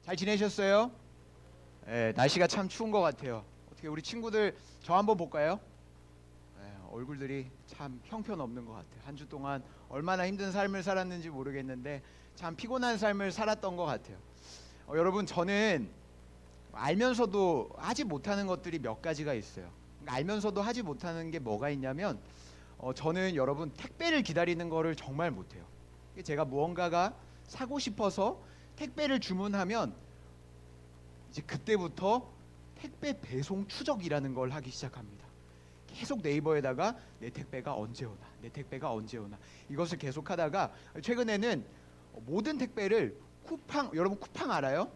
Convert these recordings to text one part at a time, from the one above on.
잘 지내셨어요? 날씨가 참 추운 것 같아요. 어떻게 우리 친구들 저 한번 볼까요? 얼굴들이 참 형편없는 것 같아요. 한 주 동안 얼마나 힘든 삶을 살았는지 모르겠는데 참 피곤한 삶을 살았던 것 같아요. 여러분, 저는 알면서도 하지 못하는 것들이 몇 가지가 있어요. 알면서도 하지 못하는 게 뭐가 있냐면 저는 여러분 택배를 기다리는 거를 정말 못해요. 제가 무언가가 사고 싶어서 택배를 주문하면 이제 그때부터 택배 배송 추적이라는 걸 하기 시작합니다. 계속 네이버에다가 내 택배가 언제 오나, 내 택배가 언제 오나, 이것을 계속 하다가 최근에는 모든 택배를 쿠팡, 여러분 쿠팡 알아요?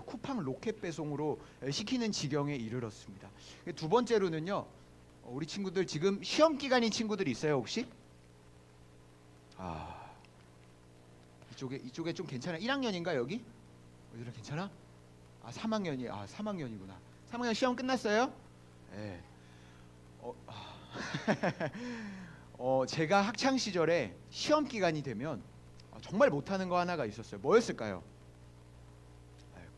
쿠팡 로켓 배송으로 시키는 지경에 이르렀습니다. 두 번째로는요, 우리 친구들 지금 시험 기간인 친구들 있어요 혹시? 이쪽에 좀 괜찮아? 1학년인가 여기? 얘들아 괜찮아? 3학년이구나. 3학년 시험 끝났어요? 네. 제가 학창 시절에 시험 기간이 되면 정말 못하는 거 하나가 있었어요. 뭐였을까요?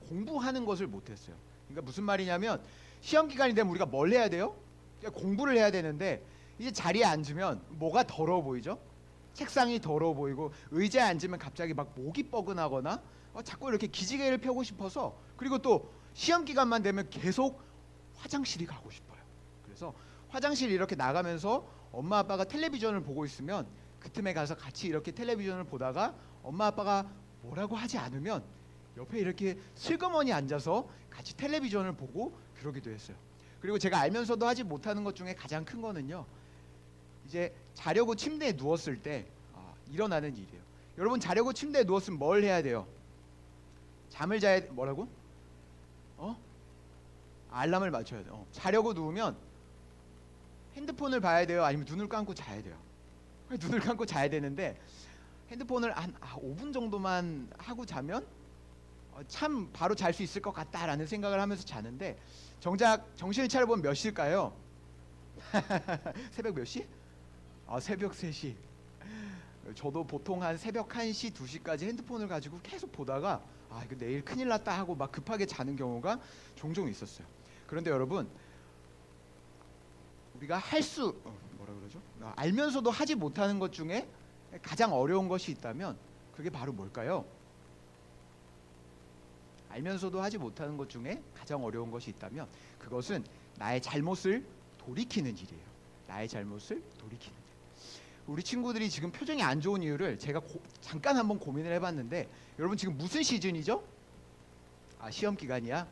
공부하는 것을 못했어요. 그러니까 무슨 말이냐면 시험 기간이 되면 우리가 뭘 해야 돼요? 그러니까 공부를 해야 되는데 이제 자리에 앉으면 뭐가 더러워 보이죠? 책상이 더러워 보이고 의자에 앉으면 갑자기 막 목이 뻐근하거나 자꾸 이렇게 기지개를 펴고 싶어서, 그리고 또 시험 기간만 되면 계속 화장실이 가고 싶어요. 그래서 화장실 이렇게 나가면서 엄마 아빠가 텔레비전을 보고 있으면 그 틈에 가서 같이 이렇게 텔레비전을 보다가 엄마 아빠가 뭐라고 하지 않으면 옆에 이렇게 슬그머니 앉아서 같이 텔레비전을 보고 그러기도 했어요. 그리고 제가 알면서도 하지 못하는 것 중에 가장 큰 거는요, 이제 자려고 침대에 누웠을 때 일어나는 일이에요. 여러분, 자려고 침대에 누웠으면 뭘 해야 돼요? 잠을 자야 뭐라고? 알람을 맞춰야 돼요. 자려고 누우면 핸드폰을 봐야 돼요? 아니면 눈을 감고 자야 돼요? 눈을 감고 자야 되는데 핸드폰을 한 5분 정도만 하고 자면 참 바로 잘 수 있을 것 같다라는 생각을 하면서 자는데 정작 정신을 차려보면 몇 시일까요? 새벽 몇 시? 새벽 3시. 저도 보통 한 새벽 1시, 2시까지 핸드폰을 가지고 계속 보다가 이거 내일 큰일 났다 하고 막 급하게 자는 경우가 종종 있었어요. 그런데 여러분, 우리가 알면서도 하지 못하는 것 중에 가장 어려운 것이 있다면 그게 바로 뭘까요? 알면서도 하지 못하는 것 중에 가장 어려운 것이 있다면 그것은 나의 잘못을 돌이키는 일이에요. 나의 잘못을 돌이키는 일. 우리 친구들이 지금 표정이 안 좋은 이유를 제가 잠깐 한번 고민을 해봤는데, 여러분 지금 무슨 시즌이죠? 시험 기간이야?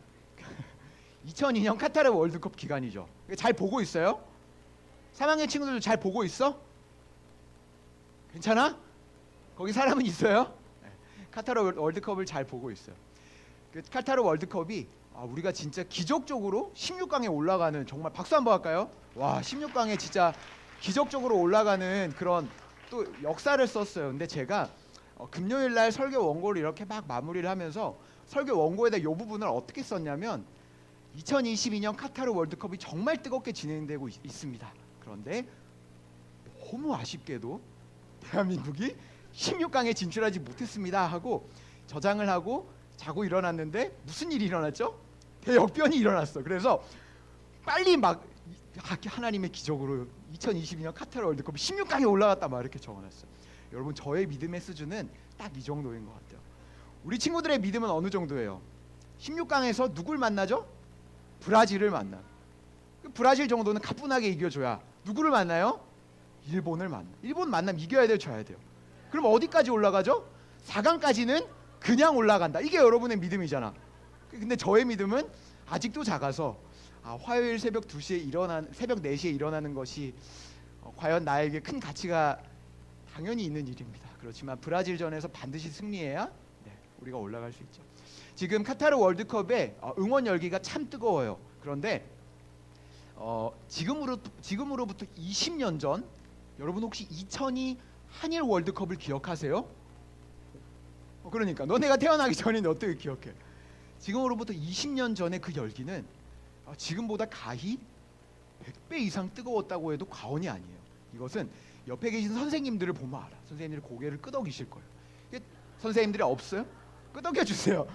2002년 카타르 월드컵 기간이죠. 잘 보고 있어요? 3학년 친구들도 잘 보고 있어? 괜찮아? 거기 사람은 있어요? 카타르 월드컵을 잘 보고 있어요. 카타르 월드컵이 우리가 진짜 기적적으로 16강에 올라가는, 정말 박수 한번 할까요? 와, 16강에 진짜 기적적으로 올라가는 그런 또 역사를 썼어요. 근데 제가 금요일 날 설교 원고를 이렇게 막 마무리를 하면서 설교 원고에다 이 부분을 어떻게 썼냐면 2022년 카타르 월드컵이 정말 뜨겁게 진행되고 있습니다. 그런데 너무 아쉽게도 대한민국이 16강에 진출하지 못했습니다 하고 저장을 하고 자고 일어났는데 무슨 일이 일어났죠? 대역변이 일어났어. 그래서 빨리 막 하나님의 기적으로 2022년 카타르 월드컵 16강에 올라갔다 막 이렇게 적어놨어요. 여러분, 저의 믿음의 수준은 딱 이 정도인 것 같아요. 우리 친구들의 믿음은 어느 정도예요? 16강에서 누굴 만나죠? 브라질을 만나. 브라질 정도는 가뿐하게 이겨줘야 누구를 만나요? 일본을 만나. 일본 만나면 이겨야 돼요, 져야 돼요? 그럼 어디까지 올라가죠? 4강까지는 그냥 올라간다. 이게 여러분의 믿음이잖아. 근데 저의 믿음은 아직도 작아서 화요일 새벽 2시에 새벽 4시에 일어나는 것이 과연 나에게 큰 가치가 당연히 있는 일입니다. 그렇지만 브라질전에서 반드시 승리해야 우리가 올라갈 수 있죠. 지금 카타르 월드컵에 응원 열기가 참 뜨거워요. 그런데 지금으로부터 20년 전, 여러분 혹시 2002 한일 월드컵을 기억하세요? 그러니까 너네가 태어나기 전인데 어떻게 기억해? 지금으로부터 20년 전의 그 열기는 지금보다 가히 100배 이상 뜨거웠다고 해도 과언이 아니에요. 이것은 옆에 계신 선생님들을 보면 알아. 선생님들이 고개를 끄덕이실 거예요. 선생님들이 없어요? 끄덕여 주세요.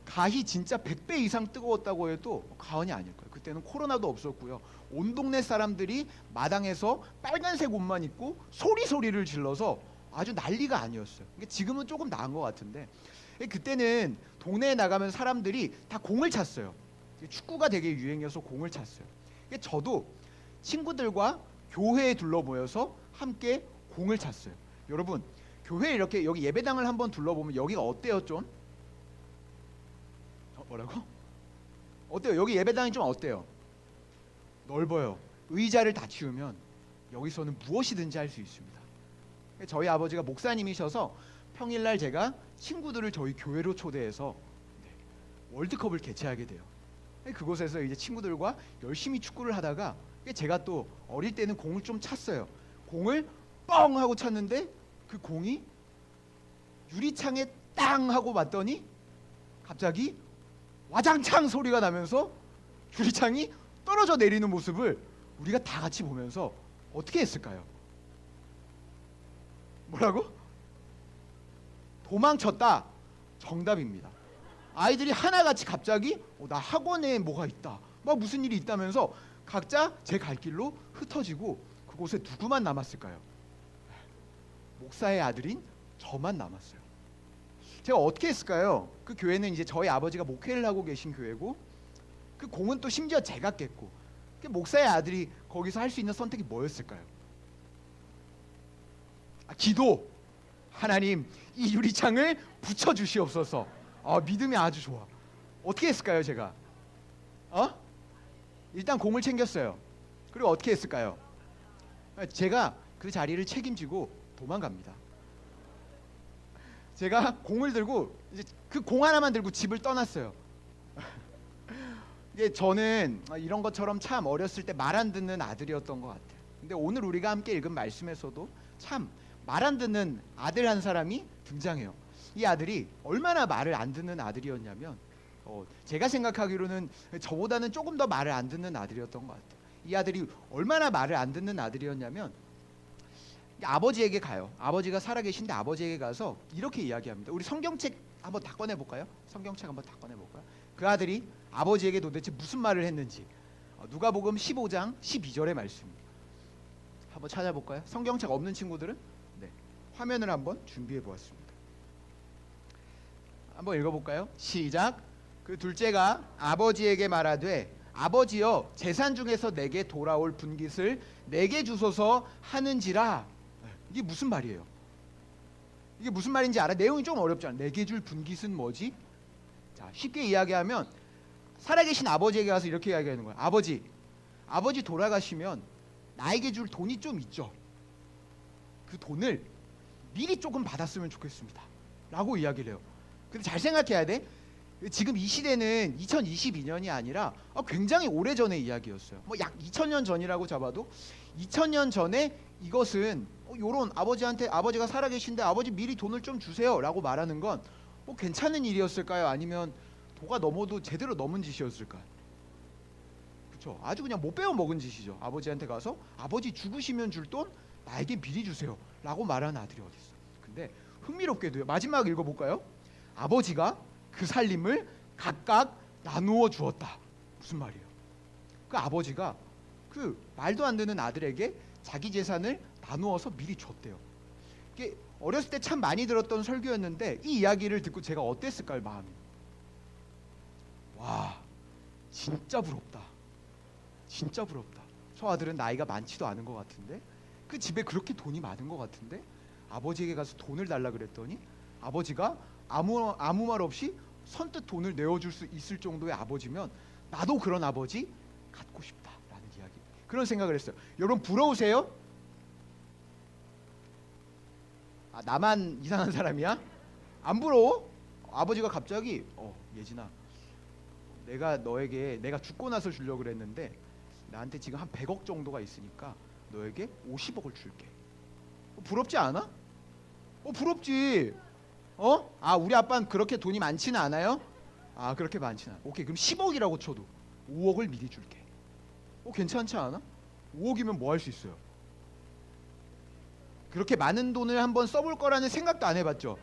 가히 진짜 100배 이상 뜨거웠다고 해도 과언이 아닐 거예요. 그때는 코로나도 없었고요. 온 동네 사람들이 마당에서 빨간색 옷만 입고 소리를 질러서 아주 난리가 아니었어요. 지금은 조금 나은 것 같은데, 그때는 동네에 나가면 사람들이 다 공을 찼어요. 축구가 되게 유행이어서 공을 찼어요. 저도 친구들과 교회에 둘러 모여서 함께 공을 찼어요. 여러분, 교회 이렇게 여기 예배당을 한번 둘러보면 여기가 어때요? 좀 뭐라고? 어때요? 여기 예배당이 좀 어때요? 넓어요. 의자를 다 치우면 여기서는 무엇이든지 할 수 있습니다. 저희 아버지가 목사님이셔서 평일날 제가 친구들을 저희 교회로 초대해서 월드컵을 개최하게 돼요. 그곳에서 이제 친구들과 열심히 축구를 하다가 제가 또 어릴 때는 공을 좀 찼어요. 공을 뻥 하고 찼는데 그 공이 유리창에 땅 하고 맞더니 갑자기 와장창 소리가 나면서 유리창이 떨어져 내리는 모습을 우리가 다 같이 보면서 어떻게 했을까요? 뭐라고? 도망쳤다. 정답입니다. 아이들이 하나같이 갑자기 나 학원에 뭐가 있다, 막 무슨 일이 있다면서 각자 제 갈 길로 흩어지고 그곳에 누구만 남았을까요? 목사의 아들인 저만 남았어요. 제가 어떻게 했을까요? 그 교회는 이제 저희 아버지가 목회를 하고 계신 교회고, 그 공은 또 심지어 제가 깼고, 그 목사의 아들이 거기서 할 수 있는 선택이 뭐였을까요? 기도. 하나님, 이 유리창을 붙여주시옵소서. 믿음이 아주 좋아. 어떻게 했을까요, 제가? 일단 공을 챙겼어요. 그리고 어떻게 했을까요? 제가 그 자리를 책임지고 도망갑니다. 제가 공을 들고 이제 그 공 하나만 들고 집을 떠났어요. 이게 저는 이런 것처럼 참 어렸을 때 말 안 듣는 아들이었던 것 같아요. 근데 오늘 우리가 함께 읽은 말씀에서도 참 말 안 듣는 아들 한 사람이 등장해요. 이 아들이 얼마나 말을 안 듣는 아들이었냐면, 제가 생각하기로는 저보다는 조금 더 말을 안 듣는 아들이었던 것 같아요. 이 아들이 얼마나 말을 안 듣는 아들이었냐면, 아버지에게 가요. 아버지가 살아계신데 아버지에게 가서 이렇게 이야기합니다. 우리 성경책 한번 다 꺼내볼까요? 성경책 한번 다 꺼내볼까요? 그 아들이 아버지에게 도대체 무슨 말을 했는지, 누가복음 15장 12절의 말씀입니다. 한번 찾아볼까요? 성경책 없는 친구들은 화면을 한번 준비해 보았습니다. 한번 읽어볼까요? 시작. 그 둘째가 아버지에게 말하되, 아버지여, 재산 중에서 내게 돌아올 분깃을 내게 주소서 하는지라. 이게 무슨 말이에요? 이게 무슨 말인지 알아? 내용이 좀 어렵잖아. 내게 줄 분깃은 뭐지? 자, 쉽게 이야기하면 살아계신 아버지에게 가서 이렇게 이야기하는 거야. 아버지 돌아가시면 나에게 줄 돈이 좀 있죠. 그 돈을 미리 조금 받았으면 좋겠습니다 라고 이야기를 해요. 근데 잘 생각해야 돼. 지금 이 시대는 2022년이 아니라 굉장히 오래전의 이야기였어요. 뭐 약 2000년 전이라고 잡아도 2000년 전에 이것은 요런 아버지가 살아계신데 아버지 미리 돈을 좀 주세요 라고 말하는 건 괜찮은 일이었을까요? 아니면 도가 넘어도 제대로 넘은 짓이었을까요? 그렇죠. 아주 그냥 못 배워 먹은 짓이죠. 아버지한테 가서 아버지 죽으시면 줄 돈 나에게 미리 주세요 라고 말하는 아들이 어디 있어. 근데 흥미롭게도요, 마지막 읽어볼까요? 아버지가 그 살림을 각각 나누어 주었다. 무슨 말이에요? 그 아버지가 그 말도 안 되는 아들에게 자기 재산을 나누어서 미리 줬대요. 이게 어렸을 때 참 많이 들었던 설교였는데, 이 이야기를 듣고 제가 어땠을까요, 마음이? 와, 진짜 부럽다. 진짜 부럽다. 저 아들은 나이가 많지도 않은 것 같은데, 그 집에 그렇게 돈이 많은 것 같은데, 아버지에게 가서 돈을 달라 그랬더니 아버지가 아무 말 없이 선뜻 돈을 내어줄 수 있을 정도의 아버지면 나도 그런 아버지 갖고 싶다라는 이야기, 그런 생각을 했어요. 여러분 부러우세요? 나만 이상한 사람이야? 안 부러워? 아버지가 갑자기 예진아, 내가 죽고 나서 주려고 그랬는데 나한테 지금 한 100억 정도가 있으니까 너에게 50억을 줄게. 부럽지 않아? 부럽지. 우리 아빠는 그렇게 돈이 많지는 않아요? 그렇게 많지는 않아. 오케이, 그럼 10억이라고 쳐도 5억을 미리 줄게. 괜찮지 않아? 5억이면 뭐 할 수 있어요? 그렇게 많은 돈을 한번 써볼 거라는 생각도 안 해봤죠.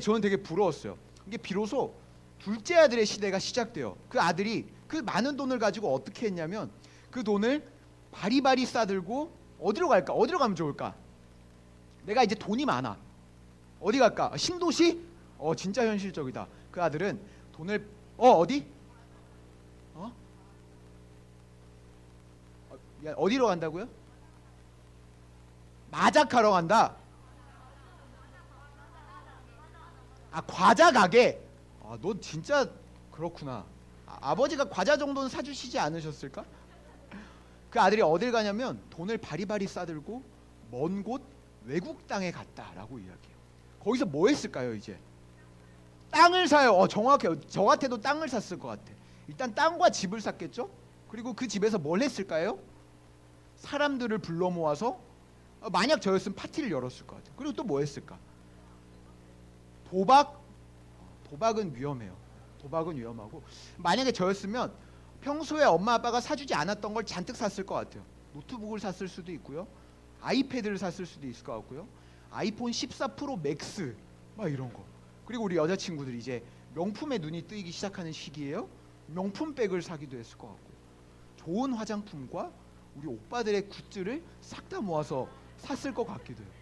저는 되게 부러웠어요. 이게 비로소 둘째 아들의 시대가 시작돼요. 그 아들이 그 많은 돈을 가지고 어떻게 했냐면 그 돈을 바리바리 싸들고 어디로 갈까? 어디로 가면 좋을까? 내가 이제 돈이 많아. 어디 갈까? 신도시? 진짜 현실적이다. 그 아들은 돈을 어디? 어디로 간다고요? 마작하러 간다. 과자 가게. 너 진짜 그렇구나. 아버지가 과자 정도는 사주시지 않으셨을까? 그 아들이 어딜 가냐면 돈을 바리바리 싸들고 먼 곳 외국 땅에 갔다라고 이야기해요. 거기서 뭐 했을까요? 이제 땅을 사요. 정확해요. 저 같아도 땅을 샀을 것 같아. 일단 땅과 집을 샀겠죠. 그리고 그 집에서 뭘 했을까요? 사람들을 불러 모아서 만약 저였으면 파티를 열었을 것 같아요. 그리고 또 뭐 했을까? 도박은 위험해요. 도박은 위험하고 만약에 저였으면 평소에 엄마 아빠가 사주지 않았던 걸 잔뜩 샀을 것 같아요. 노트북을 샀을 수도 있고요. 아이패드를 샀을 수도 있을 것 같고요. 아이폰 14 프로 맥스 막 이런 거. 그리고 우리 여자친구들이 이제 명품에 눈이 뜨이기 시작하는 시기예요. 명품 백을 사기도 했을 것 같고 좋은 화장품과 우리 오빠들의 굿즈를 싹 다 모아서 샀을 것 같기도 해요.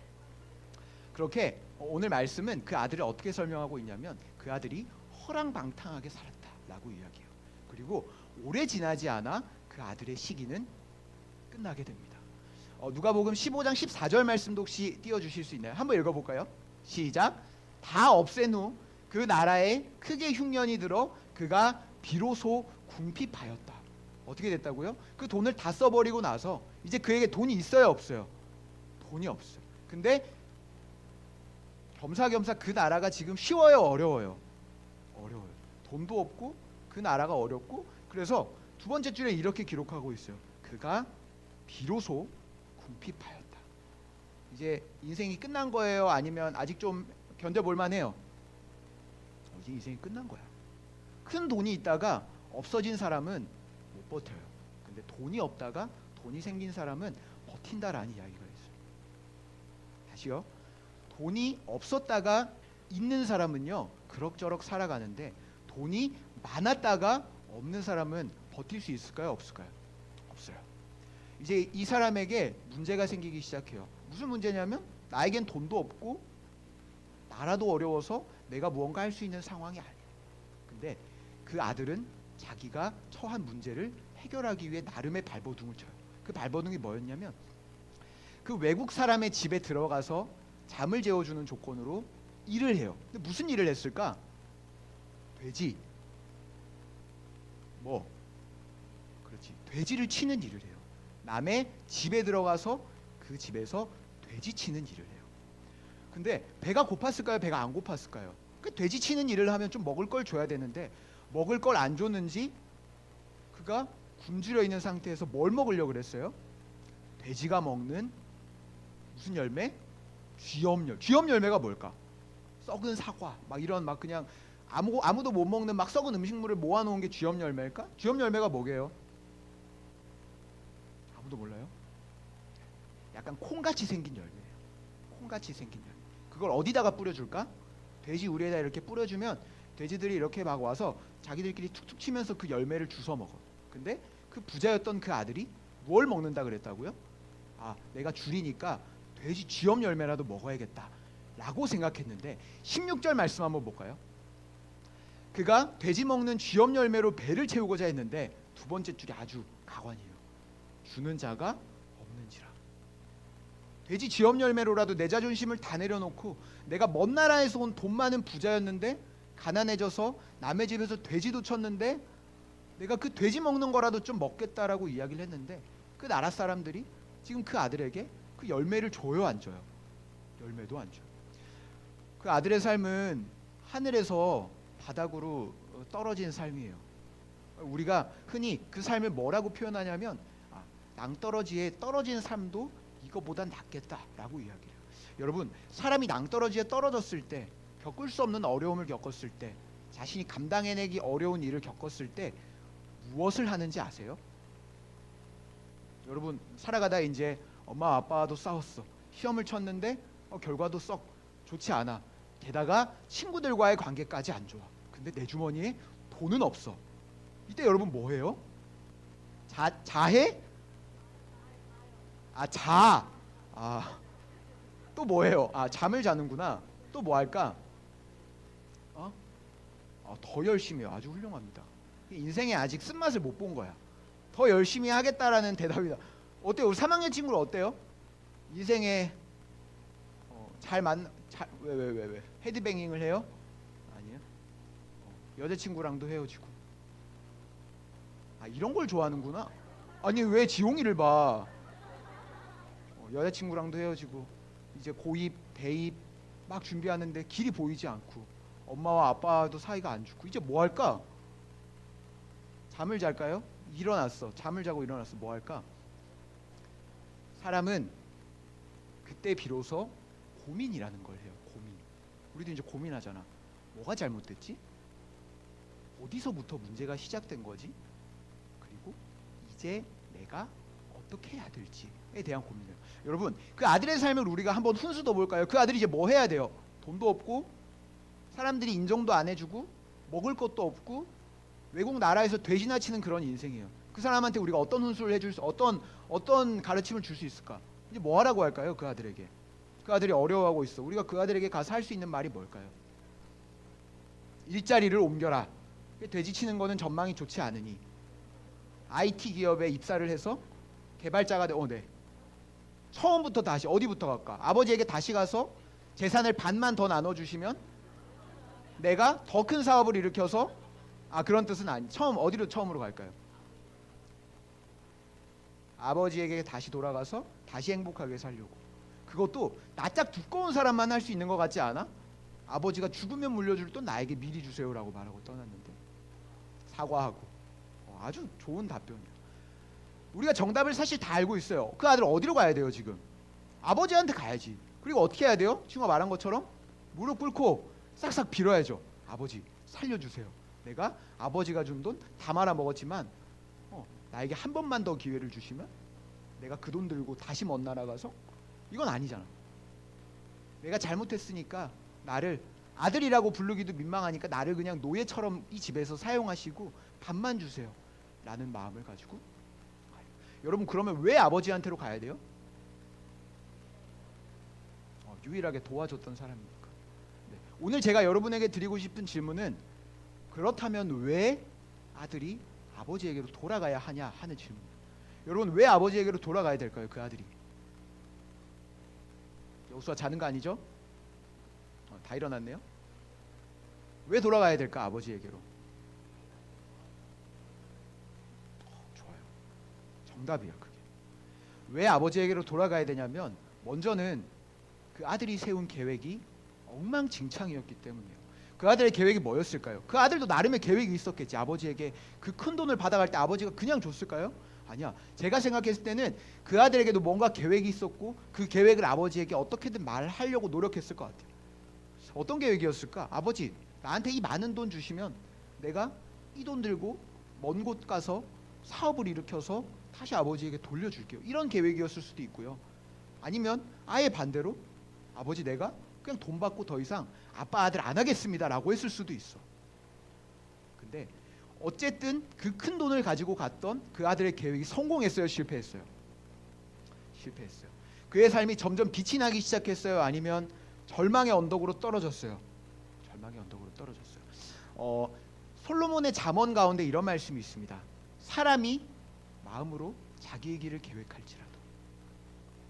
그렇게 오늘 말씀은 그 아들을 어떻게 설명하고 있냐면 그 아들이 허랑방탕하게 살았다라고 이야기해요. 그리고 오래 지나지 않아 그 아들의 시기는 끝나게 됩니다. 누가복음 15장 14절 말씀도 혹시 띄워주실 수 있나요? 한번 읽어볼까요? 시작. 다 없앤 후 그 나라에 크게 흉년이 들어 그가 비로소 궁핍하였다. 어떻게 됐다고요? 그 돈을 다 써버리고 나서 이제 그에게 돈이 있어요, 없어요? 돈이 없어요. 근데 겸사겸사 그 나라가 지금 쉬워요, 어려워요? 어려워요. 돈도 없고 그 나라가 어렵고 그래서 두 번째 줄에 이렇게 기록하고 있어요. 그가 비로소 궁핍하였다. 이제 인생이 끝난 거예요? 아니면 아직 좀 견뎌볼 만해요? 이제 인생이 끝난 거야. 큰 돈이 있다가 없어진 사람은 못 버텨요. 근데 돈이 없다가 돈이 생긴 사람은 버틴다라는 이야기가 있어요. 다시요. 돈이 없었다가 있는 사람은요 그럭저럭 살아가는데 돈이 많았다가 없는 사람은 버틸 수 있을까요? 없을까요? 없어요. 이제 이 사람에게 문제가 생기기 시작해요. 무슨 문제냐면 나에겐 돈도 없고 나라도 어려워서 내가 무언가 할 수 있는 상황이 아니에요. 근데 그 아들은 자기가 처한 문제를 해결하기 위해 나름의 발버둥을 쳐요. 그 발버둥이 뭐였냐면 그 외국 사람의 집에 들어가서 잠을 재워주는 조건으로 일을 해요. 근데 무슨 일을 했을까? 돼지. 그렇지. 돼지를 치는 일을 해요. 남의 집에 들어가서 그 집에서 돼지 치는 일을 해요. 근데 배가 고팠을까요? 배가 안 고팠을까요? 그 돼지 치는 일을 하면 좀 먹을 걸 줘야 되는데 먹을 걸 안 줬는지 그가 굶주려 있는 상태에서 뭘 먹으려고 그랬어요? 돼지가 먹는 무슨 열매? 쥐염 열매가 뭘까? 썩은 사과 막 이런 막 그냥 아무도 못 먹는 막 썩은 음식물을 모아놓은 게 쥐염 열매일까? 쥐염 열매가 뭐게요? 아무도 몰라요? 약간 콩같이 생긴 열매예요. 콩같이 생긴 열매. 그걸 어디다가 뿌려줄까? 돼지 우리에다 이렇게 뿌려주면 돼지들이 이렇게 막 와서 자기들끼리 툭툭 치면서 그 열매를 주워 먹어. 근데 그 부자였던 그 아들이 뭘 먹는다 그랬다고요? 내가 줄이니까 돼지 쥐염 열매라도 먹어야겠다 라고 생각했는데 16절 말씀 한번 볼까요? 그가 돼지 먹는 쥐염 열매로 배를 채우고자 했는데 두 번째 줄이 아주 가관이에요. 주는 자가 없는지라. 돼지 쥐염 열매로라도 내 자존심을 다 내려놓고 내가 먼 나라에서 온 돈 많은 부자였는데 가난해져서 남의 집에서 돼지도 쳤는데 내가 그 돼지 먹는 거라도 좀 먹겠다라고 이야기를 했는데 그 나라 사람들이 지금 그 아들에게 그 열매를 줘요, 안 줘요? 열매도 안 줘요. 그 아들의 삶은 하늘에서 바닥으로 떨어진 삶이에요. 우리가 흔히 그 삶을 뭐라고 표현하냐면 낭떠러지에 떨어진 삶도 이거보다 낫겠다라고 이야기해요. 여러분, 사람이 낭떠러지에 떨어졌을 때, 겪을 수 없는 어려움을 겪었을 때, 자신이 감당해내기 어려운 일을 겪었을 때 무엇을 하는지 아세요? 여러분, 살아가다 이제 엄마 아빠도 싸웠어. 시험을 쳤는데 결과도 썩 좋지 않아. 게다가 친구들과의 관계까지 안 좋아. 근데 내 주머니에 돈은 없어. 이때 여러분 뭐 해요? 자해? 자. 또 뭐 해요? 잠을 자는구나. 또 뭐 할까? 더 열심히 해요. 아주 훌륭합니다. 인생에 아직 쓴맛을 못 본 거야. 더 열심히 하겠다라는 대답이다. 어때요? 우리 3학년 친구는 어때요? 인생에 왜 헤드뱅잉을 해요? 아니에요. 여자친구랑도 헤어지고. 이런 걸 좋아하는구나. 아니 왜 지용이를 봐? 여자친구랑도 헤어지고 이제 고입, 대입 막 준비하는데 길이 보이지 않고 엄마와 아빠도 사이가 안 좋고 이제 뭐 할까? 잠을 잘까요? 일어났어. 잠을 자고 일어났어. 뭐 할까? 사람은 그때 비로소 고민이라는 걸 해요. 고민. 우리도 이제 고민하잖아. 뭐가 잘못됐지? 어디서부터 문제가 시작된 거지? 그리고 이제 내가 어떻게 해야 될지에 대한 고민을. 여러분, 그 아들의 삶을 우리가 한번 훈수도 볼까요? 그 아들이 이제 뭐 해야 돼요? 돈도 없고 사람들이 인정도 안 해주고 먹을 것도 없고 외국 나라에서 돼지나 치는 그런 인생이에요. 그 사람한테 우리가 어떤 훈수를 해줄 수, 어떤 가르침을 줄 수 있을까? 이제 뭐 하라고 할까요? 그 아들에게. 그 아들이 어려워하고 있어. 우리가 그 아들에게 가서 할 수 있는 말이 뭘까요? 일자리를 옮겨라. 돼지 치는 거는 전망이 좋지 않으니 IT 기업에 입사를 해서 개발자가 네. 처음부터 다시 어디부터 갈까? 아버지에게 다시 가서 재산을 반만 더 나눠주시면 내가 더 큰 사업을 일으켜서 그런 뜻은 아니. 어디로 처음으로 갈까요? 아버지에게 다시 돌아가서 다시 행복하게 살려고. 그것도 낯짝 두꺼운 사람만 할 수 있는 것 같지 않아? 아버지가 죽으면 물려줄 돈 나에게 미리 주세요라고 말하고 떠났는데 사과하고. 아주 좋은 답변이야. 우리가 정답을 사실 다 알고 있어요. 그 아들 어디로 가야 돼요 지금? 아버지한테 가야지. 그리고 어떻게 해야 돼요? 친구가 말한 것처럼 무릎 꿇고 싹싹 빌어야죠. 아버지 살려주세요. 내가 아버지가 준 돈 다 말아먹었지만 나에게 한 번만 더 기회를 주시면 내가 그 돈 들고 다시 먼 나라 가서 이건 아니잖아. 내가 잘못했으니까 나를 아들이라고 부르기도 민망하니까 나를 그냥 노예처럼 이 집에서 사용하시고 밥만 주세요 라는 마음을 가지고 가요. 여러분 그러면 왜 아버지한테로 가야 돼요? 유일하게 도와줬던 사람이니까. 네. 오늘 제가 여러분에게 드리고 싶은 질문은 그렇다면 왜 아들이 아버지에게로 돌아가야 하냐 하는 질문. 여러분 왜 아버지에게로 돌아가야 될까요? 그 아들이. 여호수아 자는 거 아니죠? 다 일어났네요. 왜 돌아가야 될까? 아버지에게로. 좋아요. 정답이야 그게. 왜 아버지에게로 돌아가야 되냐면 먼저는 그 아들이 세운 계획이 엉망진창이었기 때문이에요. 그 아들의 계획이 뭐였을까요? 그 아들도 나름의 계획이 있었겠지. 아버지에게 그 큰 돈을 받아갈 때 아버지가 그냥 줬을까요? 아니야. 제가 생각했을 때는 그 아들에게도 뭔가 계획이 있었고 그 계획을 아버지에게 어떻게든 말하려고 노력했을 것 같아요. 어떤 계획이었을까? 아버지 나한테 이 많은 돈 주시면 내가 이 돈 들고 먼 곳 가서 사업을 일으켜서 다시 아버지에게 돌려줄게요. 이런 계획이었을 수도 있고요. 아니면 아예 반대로 아버지 내가 그냥 돈 받고 더 이상 아빠 아들 안 하겠습니다 라고 했을 수도 있어. 근데 어쨌든 그 큰 돈을 가지고 갔던 그 아들의 계획이 성공했어요? 실패했어요? 실패했어요. 그의 삶이 점점 빛이 나기 시작했어요? 아니면 절망의 언덕으로 떨어졌어요? 절망의 언덕으로 떨어졌어요. 솔로몬의 잠언 가운데 이런 말씀이 있습니다. 사람이 마음으로 자기의 길을 계획할지라도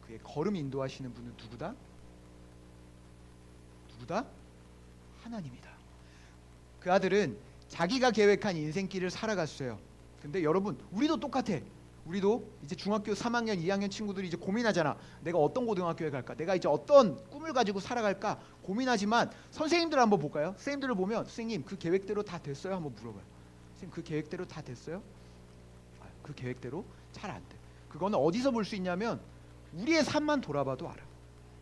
그의 걸음 인도하시는 분은 누구다? 누구다? 하나님이다. 그 아들은 자기가 계획한 인생길을 살아갔어요. 근데 여러분 우리도 똑같아. 우리도 이제 중학교 3학년 2학년 친구들이 이제 고민하잖아. 내가 어떤 고등학교에 갈까? 내가 이제 어떤 꿈을 가지고 살아갈까? 고민하지만 선생님들 한번 볼까요? 선생님들을 보면 선생님 그 계획대로 다 됐어요? 한번 물어봐요. 선생님 그 계획대로 다 됐어요? 그 계획대로 잘 안 돼. 그거는 어디서 볼 수 있냐면 우리의 삶만 돌아봐도 알아.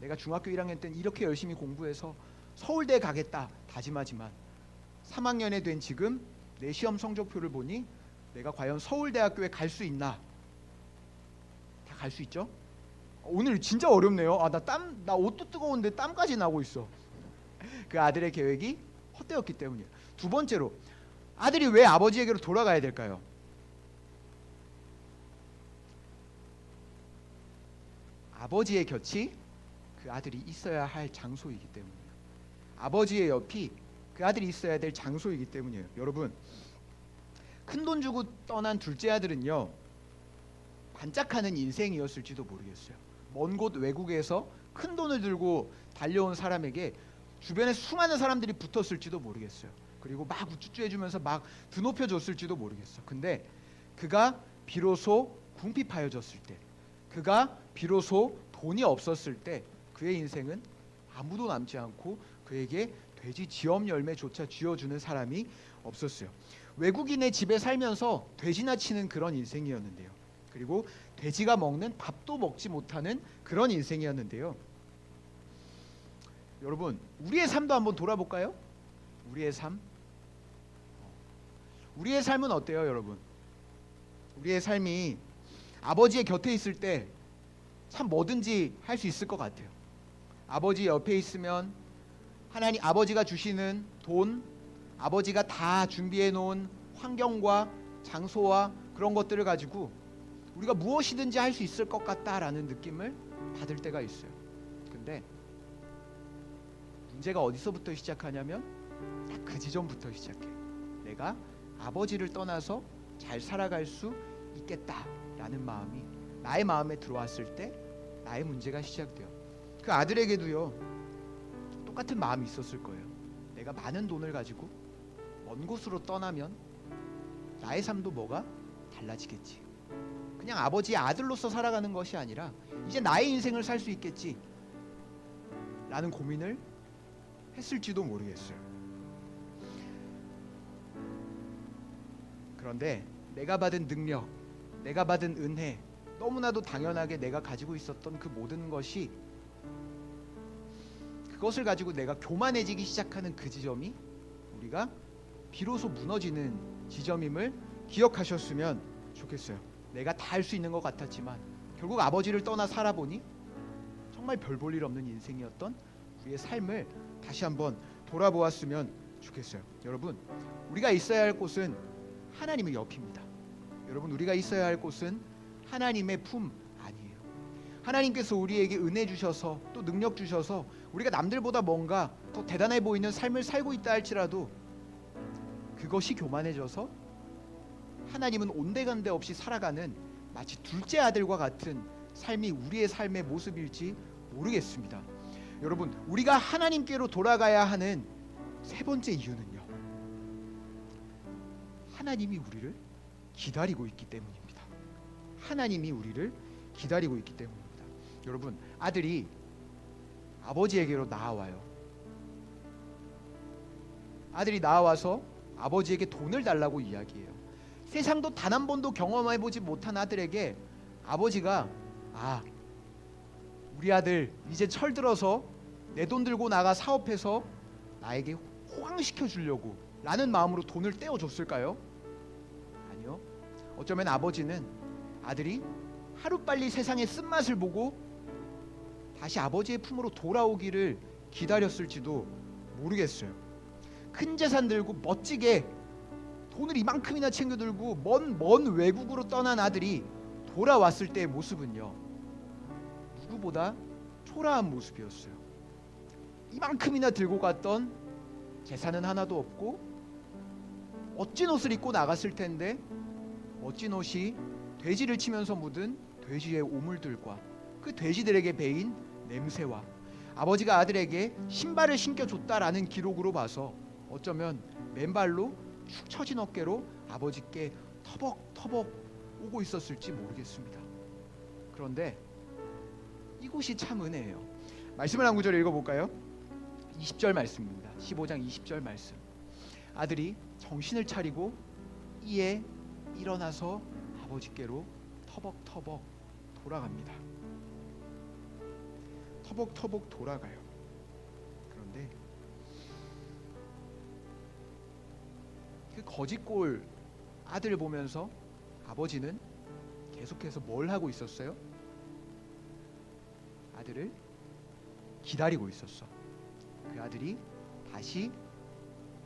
내가 중학교 1학년 때는 이렇게 열심히 공부해서 서울대에 가겠다 다짐하지만 3학년에 된 지금 내 시험 성적표를 보니 내가 과연 서울대학교에 갈 수 있나? 다 갈 수 있죠? 오늘 진짜 어렵네요. 나 옷도 뜨거운데 땀까지 나고 있어. 그 아들의 계획이 헛되었기 때문이에요. 두 번째로 아들이 왜 아버지에게로 돌아가야 될까요? 아버지의 곁이 그 아들이 있어야 할 장소이기 때문이에요. 아버지의 옆이 그 아들이 있어야 될 장소이기 때문이에요. 여러분, 큰 돈 주고 떠난 둘째 아들은요, 반짝하는 인생이었을지도 모르겠어요. 먼 곳 외국에서 큰 돈을 들고 달려온 사람에게 주변에 수많은 사람들이 붙었을지도 모르겠어요. 그리고 막 우쭈쭈 해주면서 막 드높여줬을지도 모르겠어. 근데 그가 비로소 궁핍하여졌을 때, 그가 비로소 돈이 없었을 때 그의 인생은 아무도 남지 않고 그에게 돼지 지엄 열매조차 쥐어주는 사람이 없었어요. 외국인의 집에 살면서 돼지나 치는 그런 인생이었는데요. 그리고 돼지가 먹는 밥도 먹지 못하는 그런 인생이었는데요. 여러분, 우리의 삶도 한번 돌아볼까요? 우리의 삶? 우리의 삶은 어때요, 여러분? 우리의 삶이 아버지의 곁에 있을 때 참 뭐든지 할 수 있을 것 같아요. 아버지 옆에 있으면 하나님 아버지가 주시는 돈, 아버지가 다 준비해 놓은 환경과 장소와 그런 것들을 가지고 우리가 무엇이든지 할 수 있을 것 같다라는 느낌을 받을 때가 있어요. 근데 문제가 어디서부터 시작하냐면 딱 그 지점부터 시작해. 내가 아버지를 떠나서 잘 살아갈 수 있겠다라는 마음이 나의 마음에 들어왔을 때 나의 문제가 시작돼요. 그 아들에게도요, 똑같은 마음이 있었을 거예요. 내가 많은 돈을 가지고 먼 곳으로 떠나면 나의 삶도 뭐가 달라지겠지. 그냥 아버지의 아들로서 살아가는 것이 아니라 이제 나의 인생을 살 수 있겠지 라는 고민을 했을지도 모르겠어요. 그런데 내가 받은 능력, 내가 받은 은혜, 너무나도 당연하게 내가 가지고 있었던 그 모든 것이, 그것을 가지고 내가 교만해지기 시작하는 그 지점이 우리가 비로소 무너지는 지점임을 기억하셨으면 좋겠어요. 내가 다 할 수 있는 것 같았지만 결국 아버지를 떠나 살아보니 정말 별 볼 일 없는 인생이었던 우리의 삶을 다시 한번 돌아보았으면 좋겠어요. 여러분, 우리가 있어야 할 곳은 하나님의 옆입니다. 여러분, 우리가 있어야 할 곳은 하나님의 품 아니에요. 하나님께서 우리에게 은혜 주셔서 또 능력 주셔서 우리가 남들보다 뭔가 더 대단해 보이는 삶을 살고 있다 할지라도 그것이 교만해져서 하나님은 온데간데 없이 살아가는 마치 둘째 아들과 같은 삶이 우리의 삶의 모습일지 모르겠습니다. 여러분, 우리가 하나님께로 돌아가야 하는 세 번째 이유는요, 하나님이 우리를 기다리고 있기 때문입니다. 하나님이 우리를 기다리고 있기 때문입니다. 여러분, 아들이 아버지에게로 나와요. 아들이 나와서 아버지에게 돈을 달라고 이야기해요. 세상도 단 한 번도 경험해보지 못한 아들에게 아버지가 우리 아들 이제 철들어서 내 돈 들고 나가 사업해서 나에게 호강시켜 주려고 라는 마음으로 돈을 떼어줬을까요? 아니요. 어쩌면 아버지는 아들이 하루빨리 세상의 쓴맛을 보고 다시 아버지의 품으로 돌아오기를 기다렸을지도 모르겠어요. 큰 재산 들고 멋지게 돈을 이만큼이나 챙겨 들고 먼 외국으로 떠난 아들이 돌아왔을 때의 모습은요, 누구보다 초라한 모습이었어요. 이만큼이나 들고 갔던 재산은 하나도 없고 멋진 옷을 입고 나갔을 텐데 멋진 옷이 돼지를 치면서 묻은 돼지의 오물들과 그 돼지들에게 배인 냄새와 아버지가 아들에게 신발을 신겨줬다라는 기록으로 봐서 어쩌면 맨발로 축 처진 어깨로 아버지께 터벅터벅 오고 있었을지 모르겠습니다. 그런데 이곳이 참 은혜예요. 말씀을 한 구절 읽어볼까요? 20절 말씀입니다. 15장 20절 말씀. 아들이 정신을 차리고 이에 일어나서 아버지께로 터벅터벅 돌아갑니다. 터벅터벅 돌아가요. 그런데 그 거짓골 아들을 보면서 아버지는 계속해서 뭘 하고 있었어요? 아들을 기다리고 있었어. 그 아들이 다시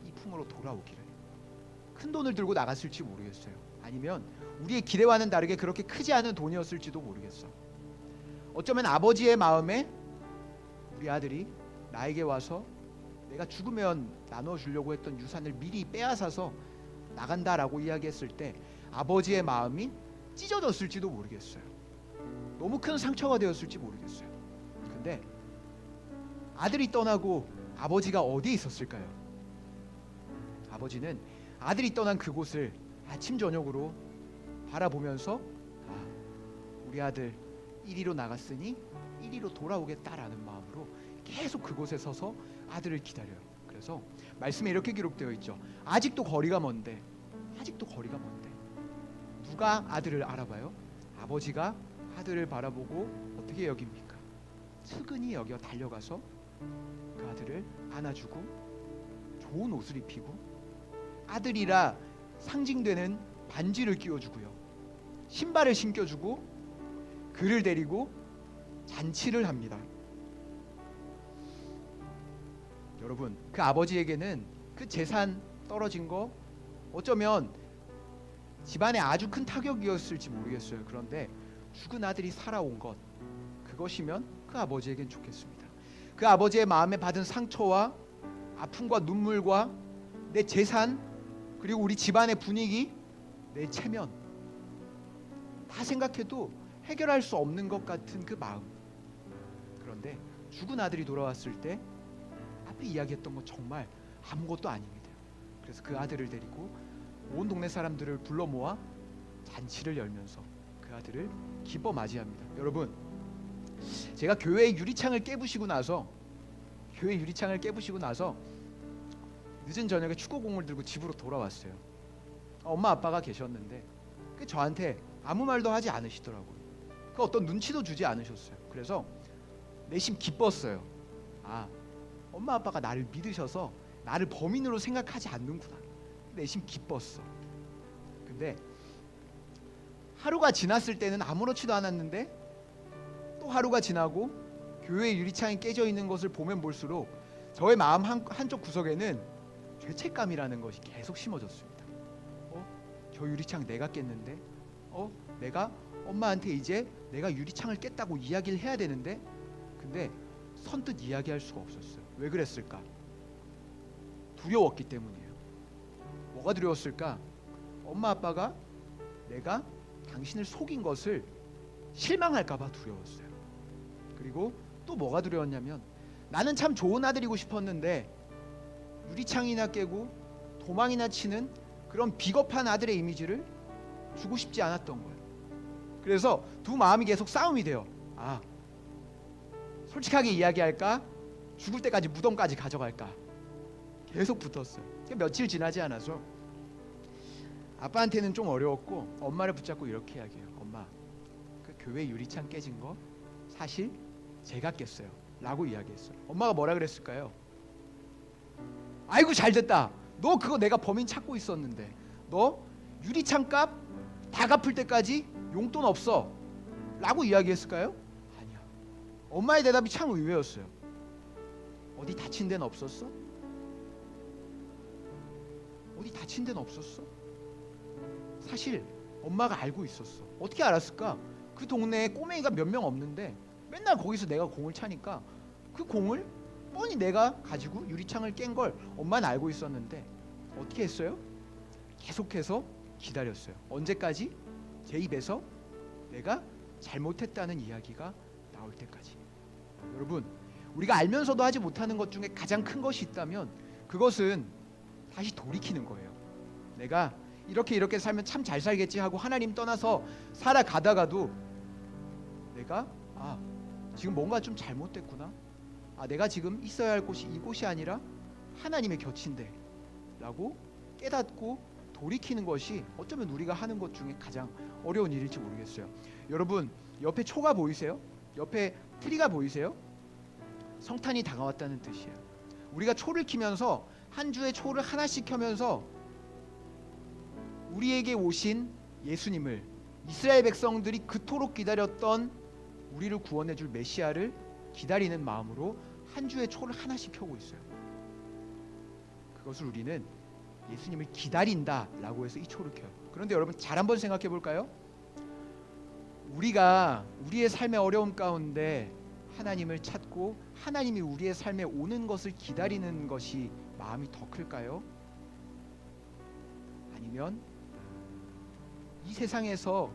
이 품으로 돌아오기를. 큰 돈을 들고 나갔을지 모르겠어요. 아니면 우리의 기대와는 다르게 그렇게 크지 않은 돈이었을지도 모르겠어. 어쩌면 아버지의 마음에 우리 아들이 나에게 와서 내가 죽으면 나눠주려고 했던 유산을 미리 빼앗아서 나간다라고 이야기했을 때 아버지의 마음이 찢어졌을지도 모르겠어요. 너무 큰 상처가 되었을지 모르겠어요. 근데 아들이 떠나고 아버지가 어디에 있었을까요? 아버지는 아들이 떠난 그곳을 아침 저녁으로 바라보면서 우리 아들 이리로 나갔으니 이리로 돌아오겠다라는 마음으로 계속 그곳에 서서 아들을 기다려요. 그래서 말씀에 이렇게 기록되어 있죠. 아직도 거리가 먼데, 아직도 거리가 먼데. 누가 아들을 알아봐요? 아버지가 아들을 바라보고 어떻게 여깁니까? 측은히 여겨 달려가서 그 아들을 안아주고 좋은 옷을 입히고 아들이라 상징되는 반지를 끼워주고요, 신발을 신겨주고 그를 데리고 잔치를 합니다. 여러분, 그 아버지에게는 그 재산 떨어진 거 어쩌면 집안에 아주 큰 타격이었을지 모르겠어요. 그런데 죽은 아들이 살아온 것, 그것이면 그 아버지에겐 좋겠습니다. 그 아버지의 마음에 받은 상처와 아픔과 눈물과 내 재산, 그리고 우리 집안의 분위기, 내 체면, 다 생각해도 해결할 수 없는 것 같은 그 마음. 그런데 죽은 아들이 돌아왔을 때 앞에 이야기했던 건 정말 아무것도 아닙니다. 그래서 그 아들을 데리고 온 동네 사람들을 불러 모아 잔치를 열면서 그 아들을 기뻐 맞이합니다. 여러분, 제가 교회의 유리창을 깨부시고 나서 늦은 저녁에 축구공을 들고 집으로 돌아왔어요. 엄마 아빠가 계셨는데 그 저한테 아무 말도 하지 않으시더라고요. 그 어떤 눈치도 주지 않으셨어요. 그래서 내심 기뻤어요. 엄마 아빠가 나를 믿으셔서 나를 범인으로 생각하지 않는구나. 내심 기뻤어. 근데 하루가 지났을 때는 아무렇지도 않았는데 또 하루가 지나고 교회의 유리창이 깨져 있는 것을 보면 볼수록 저의 마음 한쪽 구석에는 죄책감이라는 것이 계속 심어졌습니다. 저 유리창 내가 깼는데, 내가 엄마한테 이제 내가 유리창을 깼다고 이야기를 해야 되는데, 근데 선뜻 이야기할 수가 없었어요. 왜 그랬을까? 두려웠기 때문이에요. 뭐가 두려웠을까? 엄마 아빠가 내가 당신을 속인 것을 실망할까봐 두려웠어요. 그리고 또 뭐가 두려웠냐면 나는 참 좋은 아들이고 싶었는데 유리창이나 깨고 도망이나 치는 그런 비겁한 아들의 이미지를 주고 싶지 않았던 거예요. 그래서 두 마음이 계속 싸움이 돼요. 솔직하게 이야기할까? 죽을 때까지 무덤까지 가져갈까? 계속 붙었어요. 며칠 지나지 않아서 아빠한테는 좀 어려웠고 엄마를 붙잡고 이렇게 이야기해요. 엄마, 그 교회 유리창 깨진 거 사실 제가 깼어요 라고 이야기했어요. 엄마가 뭐라 그랬을까요? 아이고 잘됐다. 너 그거 내가 범인 찾고 있었는데 너 유리창 값 다 갚을 때까지 용돈 없어 라고 이야기했을까요? 아니야. 엄마의 대답이 참 의외였어요. 어디 다친 데는 없었어? 어디 다친 데는 없었어? 사실 엄마가 알고 있었어. 어떻게 알았을까? 그 동네에 꼬맹이가 몇 명 없는데 맨날 거기서 내가 공을 차니까 그 공을 뻔히 내가 가지고 유리창을 깬 걸 엄마는 알고 있었는데 어떻게 했어요? 계속해서 기다렸어요. 언제까지? 제 입에서 내가 잘못했다는 이야기가 나올 때까지. 여러분, 우리가 알면서도 하지 못하는 것 중에 가장 큰 것이 있다면 그것은 다시 돌이키는 거예요. 내가 이렇게 살면 참 잘 살겠지 하고 하나님 떠나서 살아가다가도 내가 지금 뭔가 좀 잘못됐구나. 내가 지금 있어야 할 곳이 이곳이 아니라 하나님의 곁인데 라고 깨닫고 돌이키는 것이 어쩌면 우리가 하는 것 중에 가장 어려운 일일지 모르겠어요. 여러분, 옆에 초가 보이세요? 옆에 트리가 보이세요? 성탄이 다가왔다는 뜻이에요. 우리가 초를 켜면서 한 주의 초를 하나씩 켜면서 우리에게 오신 예수님을, 이스라엘 백성들이 그토록 기다렸던 우리를 구원해 줄 메시아를 기다리는 마음으로 한 주의 초를 하나씩 펴고 있어요. 그것을 우리는 예수님을 기다린다라고 해서 이 초를 켜요. 그런데 여러분 잘 한번 생각해 볼까요? 우리가 우리의 삶의 어려움 가운데 하나님을 찾고 하나님이 우리의 삶에 오는 것을 기다리는 것이 마음이 더 클까요? 아니면 이 세상에서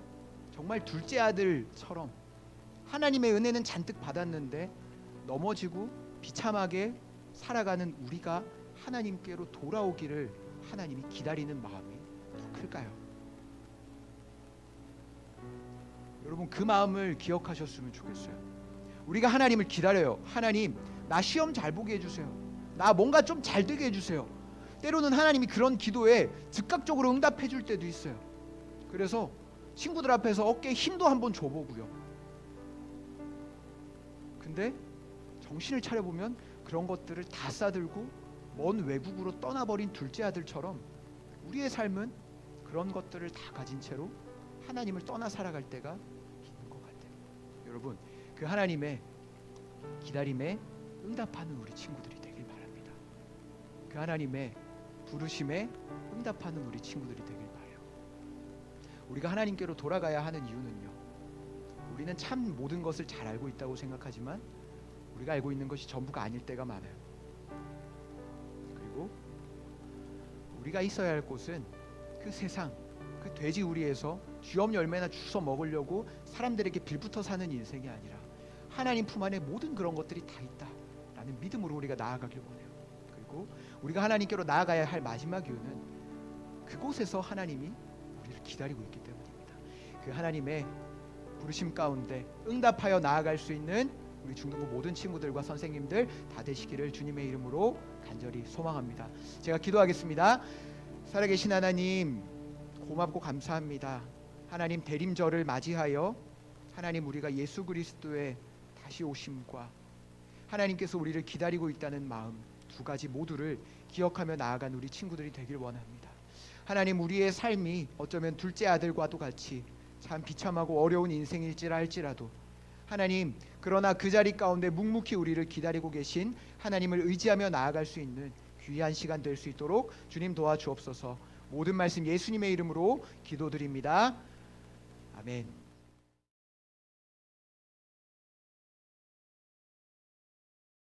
정말 둘째 아들처럼 하나님의 은혜는 잔뜩 받았는데 넘어지고 비참하게 살아가는 우리가 하나님께로 돌아오기를 하나님이 기다리는 마음이 더 클까요? 여러분 그 마음을 기억하셨으면 좋겠어요. 우리가 하나님을 기다려요. 하나님 나 시험 잘 보게 해주세요. 나 뭔가 좀 잘 되게 해주세요. 때로는 하나님이 그런 기도에 즉각적으로 응답해 줄 때도 있어요. 그래서 친구들 앞에서 어깨에 힘도 한번 줘보고요. 근데 정신을 차려보면 그런 것들을 다 싸들고 먼 외국으로 떠나버린 둘째 아들처럼 우리의 삶은 그런 것들을 다 가진 채로 하나님을 떠나 살아갈 때가 있는 것 같아요. 여러분 그 하나님의 기다림에 응답하는 우리 친구들이 되길 바랍니다. 그 하나님의 부르심에 응답하는 우리 친구들이 되길 바라요. 우리가 하나님께로 돌아가야 하는 이유는요, 우리는 참 모든 것을 잘 알고 있다고 생각하지만 우리가 알고 있는 것이 전부가 아닐 때가 많아요. 그리고 우리가 있어야 할 곳은 그 세상, 그 돼지우리에서 쥐업 열매나 주워 먹으려고 사람들에게 빌붙어 사는 인생이 아니라 하나님 품 안에 모든 그런 것들이 다 있다라는 믿음으로 우리가 나아가길 원해요. 그리고 우리가 하나님께로 나아가야 할 마지막 이유는 그곳에서 하나님이 우리를 기다리고 있기 때문입니다. 그 하나님의 부르심 가운데 응답하여 나아갈 수 있는 우리 중등부 모든 친구들과 선생님들 다 되시기를 주님의 이름으로 간절히 소망합니다. 제가 기도하겠습니다. 살아계신 하나님 고맙고 감사합니다. 하나님 대림절을 맞이하여 하나님 우리가 예수 그리스도의 다시 오심과 하나님께서 우리를 기다리고 있다는 마음 두 가지 모두를 기억하며 나아간 우리 친구들이 되길 원합니다. 하나님 우리의 삶이 어쩌면 둘째 아들과도 같이 참 비참하고 어려운 인생일지라 할지라도 하나님 그러나 그 자리 가운데 묵묵히 우리를 기다리고 계신 하나님을 의지하며 나아갈 수 있는 귀한 시간 될 수 있도록 주님 도와주옵소서. 모든 말씀 예수님의 이름으로 기도드립니다. 아멘.